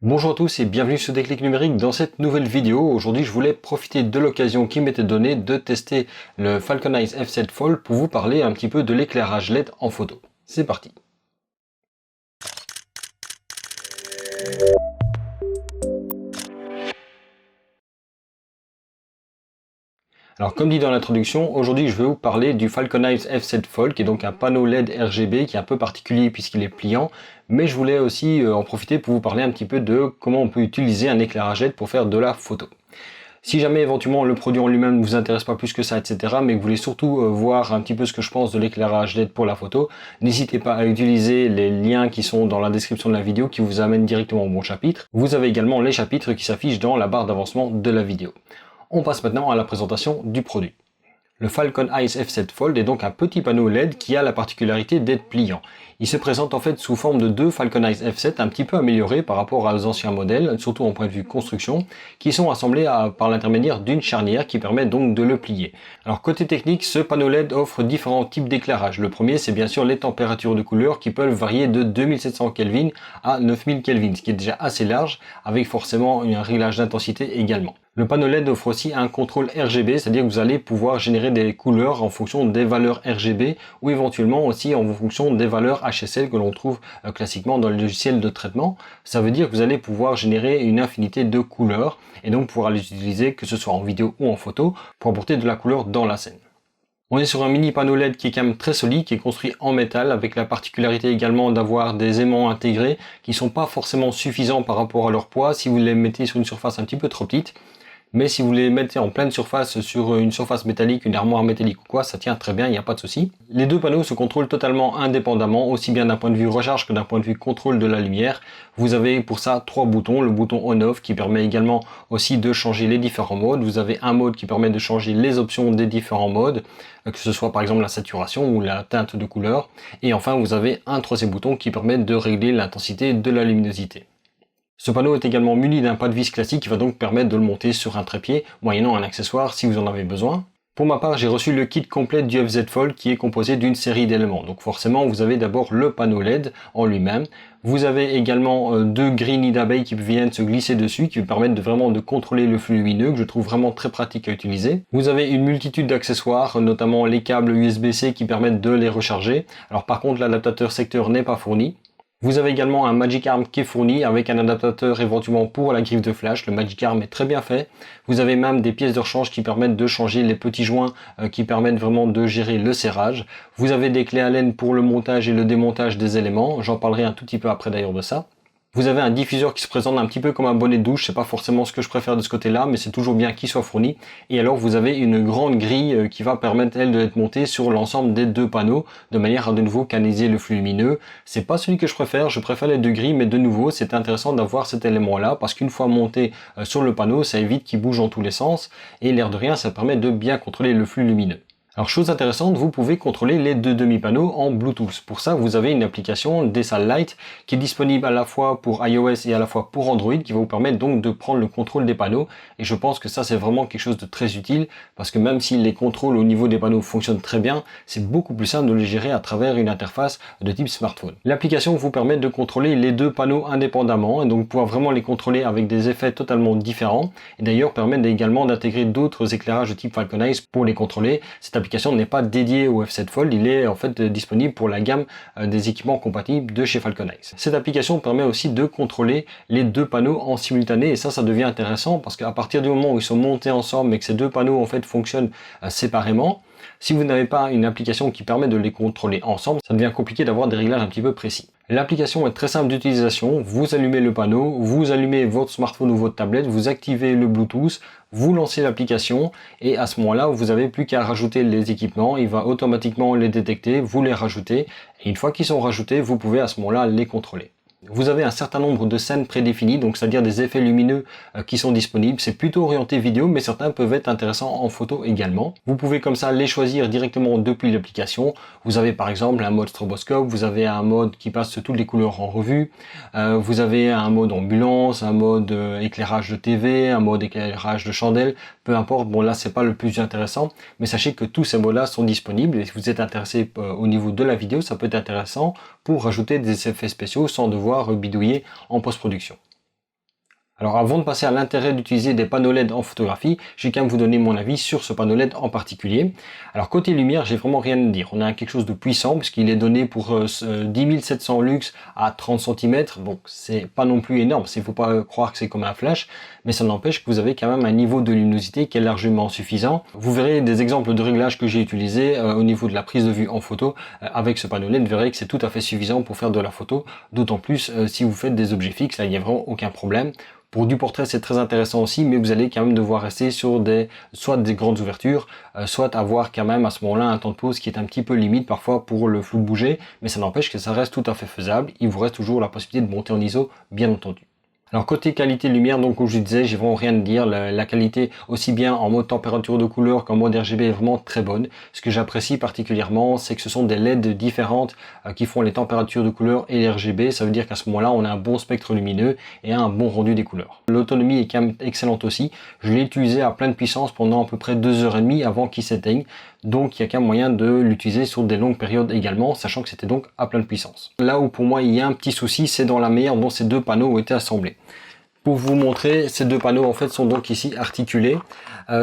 Bonjour à tous et bienvenue sur Déclic Numérique. Dans cette nouvelle vidéo, aujourd'hui je voulais profiter de l'occasion qui m'était donnée de tester le Falcon Eyes F7 Fold pour vous parler un petit peu de l'éclairage LED en photo. C'est parti. Alors comme dit dans l'introduction, aujourd'hui je vais vous parler du Falcon Eyes F7 Fold qui est donc un panneau LED RGB qui est un peu particulier puisqu'il est pliant, mais je voulais aussi en profiter pour vous parler un petit peu de comment on peut utiliser un éclairage LED pour faire de la photo. Si jamais éventuellement le produit en lui-même ne vous intéresse pas plus que ça, etc., mais que vous voulez surtout voir un petit peu ce que je pense de l'éclairage LED pour la photo, n'hésitez pas à utiliser les liens qui sont dans la description de la vidéo qui vous amènent directement au bon chapitre. Vous avez également les chapitres qui s'affichent dans la barre d'avancement de la vidéo. On passe maintenant à la présentation du produit. Le Falcon Eyes F7 Fold est donc un petit panneau LED qui a la particularité d'être pliant. Il se présente en fait sous forme de deux Falcon Eyes F7 un petit peu améliorés par rapport aux anciens modèles, surtout en point de vue construction, qui sont assemblés par l'intermédiaire d'une charnière qui permet donc de le plier. Alors côté technique, ce panneau LED offre différents types d'éclairage. Le premier, c'est bien sûr les températures de couleur qui peuvent varier de 2700 Kelvin à 9000 Kelvin, ce qui est déjà assez large, avec forcément un réglage d'intensité également. Le panneau LED offre aussi un contrôle RGB, c'est-à-dire que vous allez pouvoir générer des couleurs en fonction des valeurs RGB ou éventuellement aussi en fonction des valeurs HSL que l'on trouve classiquement dans le logiciel de traitement. Ça veut dire que vous allez pouvoir générer une infinité de couleurs et donc pouvoir les utiliser que ce soit en vidéo ou en photo pour apporter de la couleur dans la scène. On est sur un mini panneau LED qui est quand même très solide, qui est construit en métal avec la particularité également d'avoir des aimants intégrés qui ne sont pas forcément suffisants par rapport à leur poids si vous les mettez sur une surface un petit peu trop petite. Mais si vous les mettez en pleine surface sur une surface métallique, une armoire métallique ou quoi, ça tient très bien, il n'y a pas de souci. Les deux panneaux se contrôlent totalement indépendamment, aussi bien d'un point de vue recharge que d'un point de vue contrôle de la lumière. Vous avez pour ça trois boutons, le bouton on-off qui permet également aussi de changer les différents modes. Vous avez un mode qui permet de changer les options des différents modes, que ce soit par exemple la saturation ou la teinte de couleur. Et enfin vous avez un troisième bouton qui permet de régler l'intensité de la luminosité. Ce panneau est également muni d'un pas de vis classique qui va donc permettre de le monter sur un trépied, moyennant un accessoire si vous en avez besoin. Pour ma part, j'ai reçu le kit complet du FZ Fold qui est composé d'une série d'éléments. Donc forcément, vous avez d'abord le panneau LED en lui-même. Vous avez également deux grilles nids d'abeilles qui viennent se glisser dessus, qui permettent vraiment de contrôler le flux lumineux, que je trouve vraiment très pratique à utiliser. Vous avez une multitude d'accessoires, notamment les câbles USB-C qui permettent de les recharger. Alors par contre, l'adaptateur secteur n'est pas fourni. Vous avez également un Magic Arm qui est fourni avec un adaptateur éventuellement pour la griffe de flash. Le Magic Arm est très bien fait. Vous avez même des pièces de rechange qui permettent de changer les petits joints qui permettent vraiment de gérer le serrage. Vous avez des clés Allen pour le montage et le démontage des éléments. J'en parlerai un tout petit peu après d'ailleurs de ça. Vous avez un diffuseur qui se présente un petit peu comme un bonnet de douche, c'est pas forcément ce que je préfère de ce côté-là, mais c'est toujours bien qu'il soit fourni. Et alors vous avez une grande grille qui va permettre elle d'être montée sur l'ensemble des deux panneaux, de manière à de nouveau canaliser le flux lumineux. C'est pas celui que je préfère les deux grilles, mais de nouveau c'est intéressant d'avoir cet élément-là, parce qu'une fois monté sur le panneau, ça évite qu'il bouge dans tous les sens, et l'air de rien, ça permet de bien contrôler le flux lumineux. Alors chose intéressante, vous pouvez contrôler les deux demi-panneaux en Bluetooth. Pour ça, vous avez une application Desal Lite qui est disponible à la fois pour iOS et à la fois pour Android qui va vous permettre donc de prendre le contrôle des panneaux. Et je pense que ça c'est vraiment quelque chose de très utile parce que même si les contrôles au niveau des panneaux fonctionnent très bien, c'est beaucoup plus simple de les gérer à travers une interface de type smartphone. L'application vous permet de contrôler les deux panneaux indépendamment et donc pouvoir vraiment les contrôler avec des effets totalement différents. Et d'ailleurs permet également d'intégrer d'autres éclairages de type Falcon Eyes pour les contrôler. Cette application n'est pas dédiée au F7 Fold, il est en fait disponible pour la gamme des équipements compatibles de chez Falcon Eyes. Cette application permet aussi de contrôler les deux panneaux en simultané et ça devient intéressant parce qu'à partir du moment où ils sont montés ensemble mais que ces deux panneaux en fait fonctionnent séparément, si vous n'avez pas une application qui permet de les contrôler ensemble, ça devient compliqué d'avoir des réglages un petit peu précis. L'application est très simple d'utilisation, vous allumez le panneau, vous allumez votre smartphone ou votre tablette, vous activez le Bluetooth, vous lancez l'application et à ce moment-là, vous n'avez plus qu'à rajouter les équipements, il va automatiquement les détecter, vous les rajoutez et une fois qu'ils sont rajoutés, vous pouvez à ce moment-là les contrôler. Vous avez un certain nombre de scènes prédéfinies, donc c'est-à-dire des effets lumineux qui sont disponibles. C'est plutôt orienté vidéo, mais certains peuvent être intéressants en photo également. Vous pouvez comme ça les choisir directement depuis l'application. Vous avez par exemple un mode stroboscope, vous avez un mode qui passe toutes les couleurs en revue, vous avez un mode ambulance, un mode éclairage de TV, un mode éclairage de chandelle, peu importe. Bon là c'est pas le plus intéressant, mais sachez que tous ces modes-là sont disponibles et si vous êtes intéressé au niveau de la vidéo, ça peut être intéressant pour rajouter des effets spéciaux sans devoir bidouiller en post-production. Alors avant de passer à l'intérêt d'utiliser des panneaux LED en photographie, j'ai quand même vous donner mon avis sur ce panneau LED en particulier. Alors côté lumière, j'ai vraiment rien à dire. On a quelque chose de puissant puisqu'il est donné pour 10 700 lux à 30 cm. Donc c'est pas non plus énorme, il ne faut pas croire que c'est comme un flash, mais ça n'empêche que vous avez quand même un niveau de luminosité qui est largement suffisant. Vous verrez des exemples de réglages que j'ai utilisés au niveau de la prise de vue en photo avec ce panneau LED. Vous verrez que c'est tout à fait suffisant pour faire de la photo, d'autant plus si vous faites des objets fixes, là il n'y a vraiment aucun problème. Pour du portrait, c'est très intéressant aussi, mais vous allez quand même devoir rester sur soit des grandes ouvertures, soit avoir quand même à ce moment-là un temps de pause qui est un petit peu limite parfois pour le flou de bouger, mais ça n'empêche que ça reste tout à fait faisable. Il vous reste toujours la possibilité de monter en ISO, bien entendu. Alors côté qualité de lumière, donc comme je disais, j'ai vraiment rien à dire. La qualité, aussi bien en mode température de couleur qu'en mode RGB, est vraiment très bonne. Ce que j'apprécie particulièrement, c'est que ce sont des LED différentes qui font les températures de couleur et les RGB. Ça veut dire qu'à ce moment-là, on a un bon spectre lumineux et un bon rendu des couleurs. L'autonomie est quand même excellente aussi. Je l'ai utilisé à pleine puissance pendant à peu près 2h30 avant qu'il s'éteigne. Donc il y a quand même moyen de l'utiliser sur des longues périodes également, sachant que c'était donc à pleine puissance. Là où pour moi il y a un petit souci, c'est dans la manière dont ces deux panneaux ont été assemblés. Pour vous montrer, ces deux panneaux en fait sont donc ici articulés.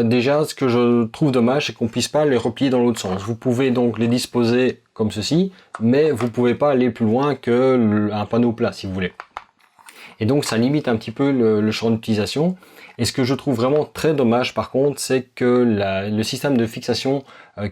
Déjà, ce que je trouve dommage, c'est qu'on puisse pas les replier dans l'autre sens. Vous pouvez donc les disposer comme ceci, mais vous pouvez pas aller plus loin qu'un panneau plat si vous voulez. Et donc ça limite un petit peu le champ d'utilisation. Et ce que je trouve vraiment très dommage par contre, c'est que le système de fixation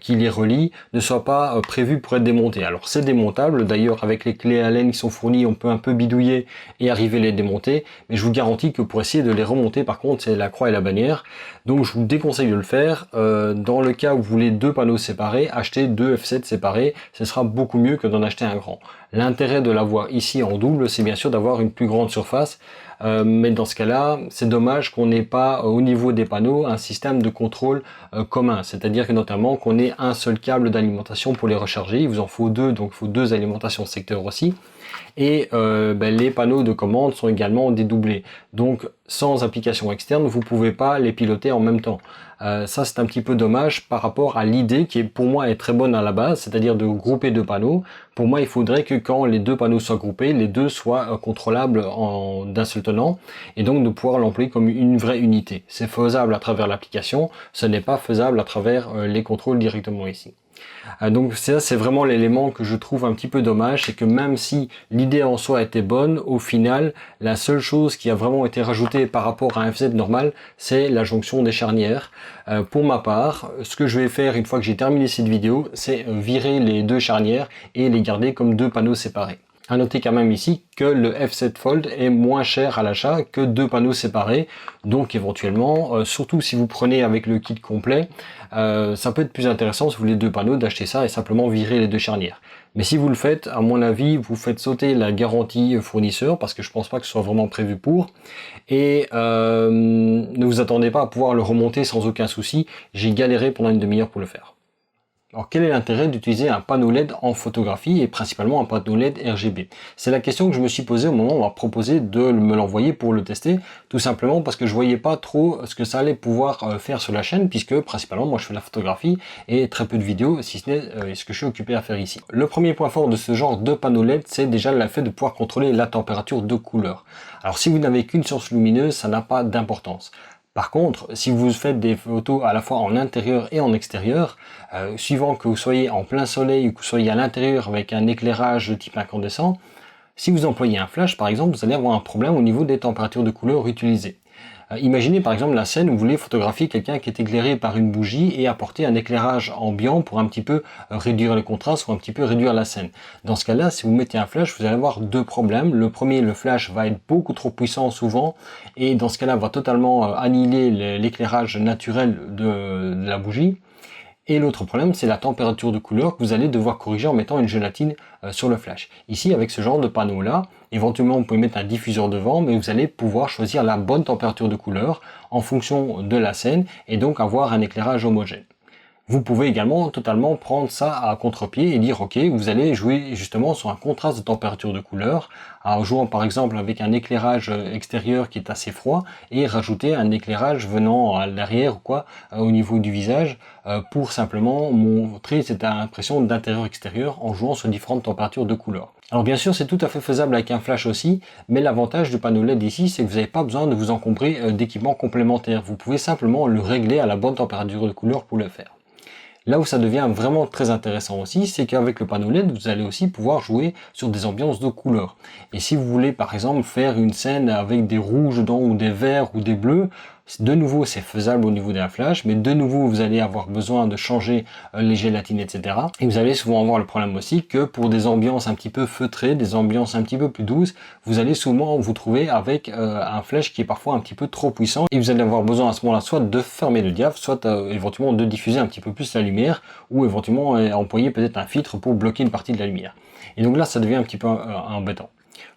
qui les relie ne soit pas prévu pour être démonté. Alors c'est démontable, d'ailleurs avec les clés Allen qui sont fournies, on peut un peu bidouiller et arriver à les démonter, mais je vous garantis que pour essayer de les remonter par contre, c'est la croix et la bannière. Donc je vous déconseille de le faire. Dans le cas où vous voulez deux panneaux séparés, achetez deux F7 séparés, ce sera beaucoup mieux que d'en acheter un grand. L'intérêt de l'avoir ici en double, c'est bien sûr d'avoir une plus grande surface, mais dans ce cas-là, c'est dommage qu'on n'ait pas au niveau des panneaux un système de contrôle commun, c'est-à-dire que notamment qu'on ait un seul câble d'alimentation pour les recharger. Il vous en faut deux, donc il faut deux alimentations secteur aussi. Et les panneaux de commande sont également dédoublés. Donc sans application externe, vous ne pouvez pas les piloter en même temps. Ça c'est un petit peu dommage par rapport à l'idée qui pour moi est très bonne à la base, c'est-à-dire de grouper deux panneaux. Pour moi, il faudrait que quand les deux panneaux soient groupés, les deux soient contrôlables d'un seul tenant et donc de pouvoir l'employer comme une vraie unité. C'est faisable à travers l'application, ce n'est pas faisable à travers les contrôles directement ici. Donc ça c'est vraiment l'élément que je trouve un petit peu dommage, c'est que même si l'idée en soi était bonne, au final la seule chose qui a vraiment été rajoutée par rapport à un FZ normal, c'est la jonction des charnières. Pour ma part, ce que je vais faire une fois que j'ai terminé cette vidéo, c'est virer les deux charnières et les garder comme deux panneaux séparés. À noter quand même ici que le F7 Fold est moins cher à l'achat que deux panneaux séparés, donc éventuellement, surtout si vous prenez avec le kit complet, ça peut être plus intéressant si vous voulez deux panneaux d'acheter ça et simplement virer les deux charnières. Mais si vous le faites, à mon avis, vous faites sauter la garantie fournisseur parce que je pense pas que ce soit vraiment prévu pour. Et ne vous attendez pas à pouvoir le remonter sans aucun souci. J'ai galéré pendant une demi-heure pour le faire. Alors quel est l'intérêt d'utiliser un panneau LED en photographie et principalement un panneau LED RGB? C'est la question que je me suis posée au moment où on m'a proposé de me l'envoyer pour le tester, tout simplement parce que je voyais pas trop ce que ça allait pouvoir faire sur la chaîne, puisque principalement moi je fais de la photographie et très peu de vidéos, si ce n'est ce que je suis occupé à faire ici. Le premier point fort de ce genre de panneau LED, c'est déjà le fait de pouvoir contrôler la température de couleur. Alors si vous n'avez qu'une source lumineuse, ça n'a pas d'importance. Par contre, si vous faites des photos à la fois en intérieur et en extérieur, suivant que vous soyez en plein soleil ou que vous soyez à l'intérieur avec un éclairage de type incandescent, si vous employez un flash par exemple, vous allez avoir un problème au niveau des températures de couleur utilisées. Imaginez par exemple la scène où vous voulez photographier quelqu'un qui est éclairé par une bougie et apporter un éclairage ambiant pour un petit peu réduire le contraste ou un petit peu réduire la scène. Dans ce cas-là, si vous mettez un flash, vous allez avoir deux problèmes. Le premier, le flash va être beaucoup trop puissant souvent et dans ce cas-là va totalement annihiler l'éclairage naturel de la bougie. Et l'autre problème, c'est la température de couleur que vous allez devoir corriger en mettant une gélatine sur le flash. Ici, avec ce genre de panneau-là, éventuellement, vous pouvez mettre un diffuseur devant, mais vous allez pouvoir choisir la bonne température de couleur en fonction de la scène et donc avoir un éclairage homogène. Vous pouvez également totalement prendre ça à contre-pied et dire ok, vous allez jouer justement sur un contraste de température de couleur, en jouant par exemple avec un éclairage extérieur qui est assez froid et rajouter un éclairage venant à l'arrière ou quoi au niveau du visage pour simplement montrer cette impression d'intérieur-extérieur en jouant sur différentes températures de couleur. Alors bien sûr c'est tout à fait faisable avec un flash aussi, mais l'avantage du panneau LED ici c'est que vous n'avez pas besoin de vous encombrer d'équipements complémentaires, vous pouvez simplement le régler à la bonne température de couleur pour le faire. Là où ça devient vraiment très intéressant aussi, c'est qu'avec le panneau LED, vous allez aussi pouvoir jouer sur des ambiances de couleurs. Et si vous voulez par exemple faire une scène avec des rouges dedans ou des verts ou des bleus, de nouveau c'est faisable au niveau d'un flash, mais de nouveau vous allez avoir besoin de changer les gélatines, etc. Et vous allez souvent avoir le problème aussi que pour des ambiances un petit peu feutrées, des ambiances un petit peu plus douces, vous allez souvent vous trouver avec un flash qui est parfois un petit peu trop puissant et vous allez avoir besoin à ce moment-là soit de fermer le diaph, soit éventuellement de diffuser un petit peu plus la lumière ou éventuellement employer peut-être un filtre pour bloquer une partie de la lumière. Et donc là ça devient un petit peu embêtant.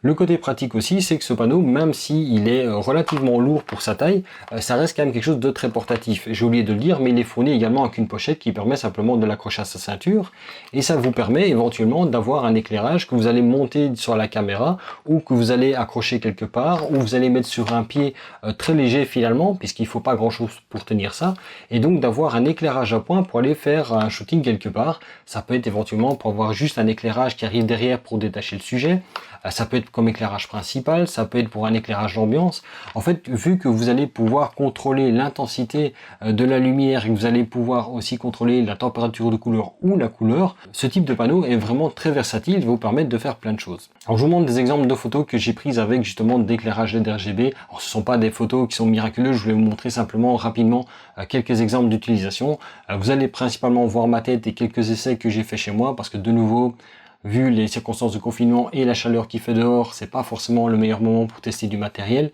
Le côté pratique aussi, c'est que ce panneau, même s'il est relativement lourd pour sa taille, ça reste quand même quelque chose de très portatif. J'ai oublié de le dire, mais il est fourni également avec une pochette qui permet simplement de l'accrocher à sa ceinture. Et ça vous permet éventuellement d'avoir un éclairage que vous allez monter sur la caméra ou que vous allez accrocher quelque part ou vous allez mettre sur un pied très léger finalement, puisqu'il ne faut pas grand chose pour tenir ça. Et donc d'avoir un éclairage à point pour aller faire un shooting quelque part. Ça peut être éventuellement pour avoir juste un éclairage qui arrive derrière pour détacher le sujet. Ça peut être comme éclairage principal, ça peut être pour un éclairage d'ambiance. En fait, vu que vous allez pouvoir contrôler l'intensité de la lumière et que vous allez pouvoir aussi contrôler la température de couleur ou la couleur, ce type de panneau est vraiment très versatile et va vous permettre de faire plein de choses. Alors je vous montre des exemples de photos que j'ai prises avec justement d'éclairage LED RGB. Alors ce ne sont pas des photos qui sont miraculeuses, je vais vous montrer simplement rapidement quelques exemples d'utilisation. Vous allez principalement voir ma tête et quelques essais que j'ai fait chez moi parce que de nouveau, vu les circonstances de confinement et la chaleur qu'il fait dehors, c'est pas forcément le meilleur moment pour tester du matériel.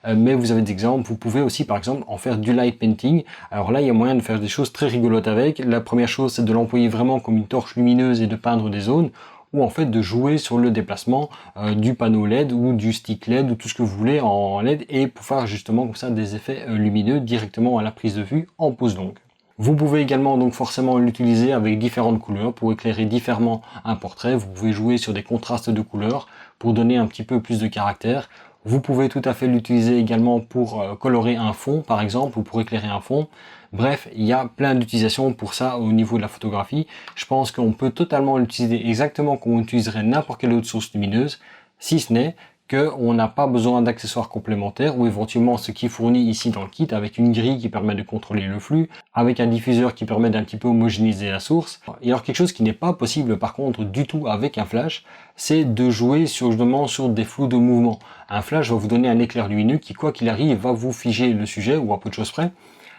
Mais vous avez des exemples, vous pouvez aussi par exemple en faire du light painting. Alors là il y a moyen de faire des choses très rigolotes avec. La première chose c'est de l'employer vraiment comme une torche lumineuse et de peindre des zones, ou en fait de jouer sur le déplacement du panneau LED ou du stick LED ou tout ce que vous voulez en LED et pour faire justement comme ça des effets lumineux directement à la prise de vue en pose longue. Vous pouvez également donc forcément l'utiliser avec différentes couleurs pour éclairer différemment un portrait. Vous pouvez jouer sur des contrastes de couleurs pour donner un petit peu plus de caractère. Vous pouvez tout à fait l'utiliser également pour colorer un fond par exemple ou pour éclairer un fond. Bref, il y a plein d'utilisations pour ça au niveau de la photographie. Je pense qu'on peut totalement l'utiliser exactement comme on utiliserait n'importe quelle autre source lumineuse, si ce n'est qu'on n'a pas besoin d'accessoires complémentaires ou éventuellement ce qui est fourni ici dans le kit avec une grille qui permet de contrôler le flux, avec un diffuseur qui permet d'un petit peu homogénéiser la source. Et alors quelque chose qui n'est pas possible par contre du tout avec un flash, c'est de jouer sur des flous de mouvement. Un flash va vous donner un éclair lumineux qui quoi qu'il arrive va vous figer le sujet ou à peu de choses près.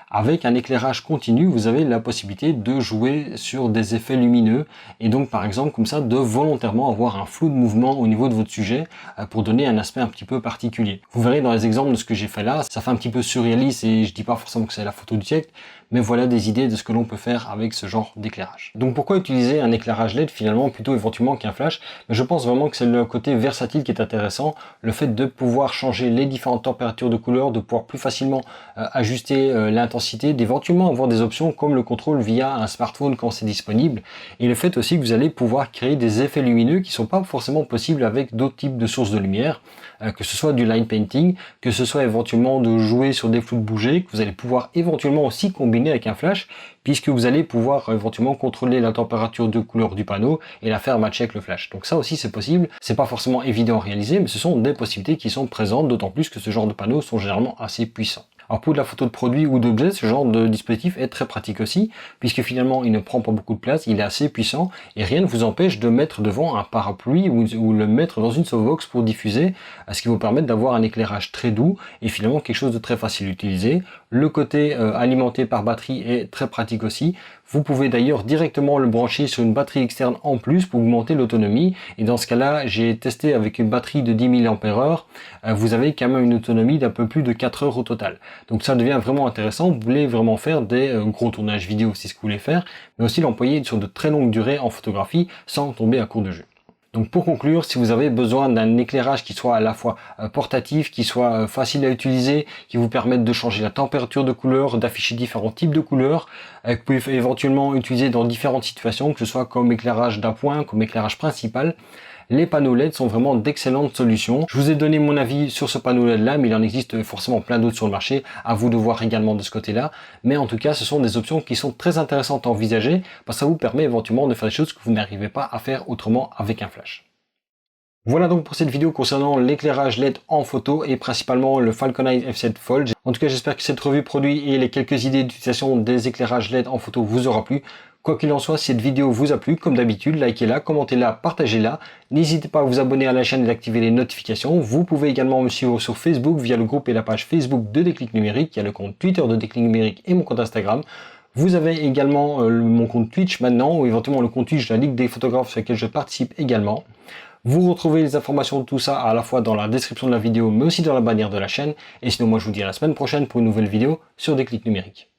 Avec un éclairage continu, vous avez la possibilité de jouer sur des effets lumineux et donc par exemple comme ça de volontairement avoir un flou de mouvement au niveau de votre sujet pour donner un aspect un petit peu particulier. Vous verrez dans les exemples de ce que j'ai fait là, ça fait un petit peu surréaliste et je dis pas forcément que c'est la photo du siècle, mais voilà des idées de ce que l'on peut faire avec ce genre d'éclairage. Donc pourquoi utiliser un éclairage LED finalement plutôt éventuellement qu'un flash? Je pense vraiment que c'est le côté versatile qui est intéressant, le fait de pouvoir changer les différentes températures de couleur, de pouvoir plus facilement ajuster l'intensité, d'éventuellement avoir des options comme le contrôle via un smartphone quand c'est disponible, et le fait aussi que vous allez pouvoir créer des effets lumineux qui ne sont pas forcément possibles avec d'autres types de sources de lumière, que ce soit du line painting, que ce soit éventuellement de jouer sur des flous de bouger, que vous allez pouvoir éventuellement aussi combiner avec un flash, puisque vous allez pouvoir éventuellement contrôler la température de couleur du panneau et la faire matcher avec le flash. Donc ça aussi c'est possible, c'est pas forcément évident à réaliser, mais ce sont des possibilités qui sont présentes, d'autant plus que ce genre de panneaux sont généralement assez puissants. Alors pour de la photo de produit ou d'objet, ce genre de dispositif est très pratique aussi, puisque finalement il ne prend pas beaucoup de place, il est assez puissant, et rien ne vous empêche de mettre devant un parapluie ou le mettre dans une softbox pour diffuser, ce qui vous permet d'avoir un éclairage très doux et finalement quelque chose de très facile à utiliser. Le côté alimenté par batterie est très pratique aussi. Vous pouvez d'ailleurs directement le brancher sur une batterie externe en plus pour augmenter l'autonomie. Et dans ce cas-là, j'ai testé avec une batterie de 10 mAh. Vous avez quand même une autonomie d'un peu plus de 4 heures au total. Donc ça devient vraiment intéressant. Vous voulez vraiment faire des gros tournages vidéo, c'est ce que vous voulez faire, mais aussi l'employer sur de très longues durées en photographie sans tomber à court de jus. Donc pour conclure, si vous avez besoin d'un éclairage qui soit à la fois portatif, qui soit facile à utiliser, qui vous permette de changer la température de couleur, d'afficher différents types de couleurs, que vous pouvez éventuellement utiliser dans différentes situations, que ce soit comme éclairage d'appoint, comme éclairage principal, les panneaux LED sont vraiment d'excellentes solutions. Je vous ai donné mon avis sur ce panneau LED là, mais il en existe forcément plein d'autres sur le marché, à vous de voir également de ce côté-là. Mais en tout cas, ce sont des options qui sont très intéressantes à envisager, parce que ça vous permet éventuellement de faire des choses que vous n'arrivez pas à faire autrement avec un flash. Voilà donc pour cette vidéo concernant l'éclairage LED en photo et principalement le Falcon Eyes F7 Fold. En tout cas, j'espère que cette revue produit et les quelques idées d'utilisation des éclairages LED en photo vous aura plu. Quoi qu'il en soit, si cette vidéo vous a plu, comme d'habitude, likez-la, commentez-la, partagez-la. N'hésitez pas à vous abonner à la chaîne et d'activer les notifications. Vous pouvez également me suivre sur Facebook via le groupe et la page Facebook de Déclic Numérique. Il y a le compte Twitter de Déclic Numérique et mon compte Instagram. Vous avez également mon compte Twitch maintenant, ou éventuellement le compte Twitch de la Ligue des photographes sur lequel je participe également. Vous retrouvez les informations de tout ça à la fois dans la description de la vidéo, mais aussi dans la bannière de la chaîne. Et sinon, moi je vous dis à la semaine prochaine pour une nouvelle vidéo sur Déclic Numérique.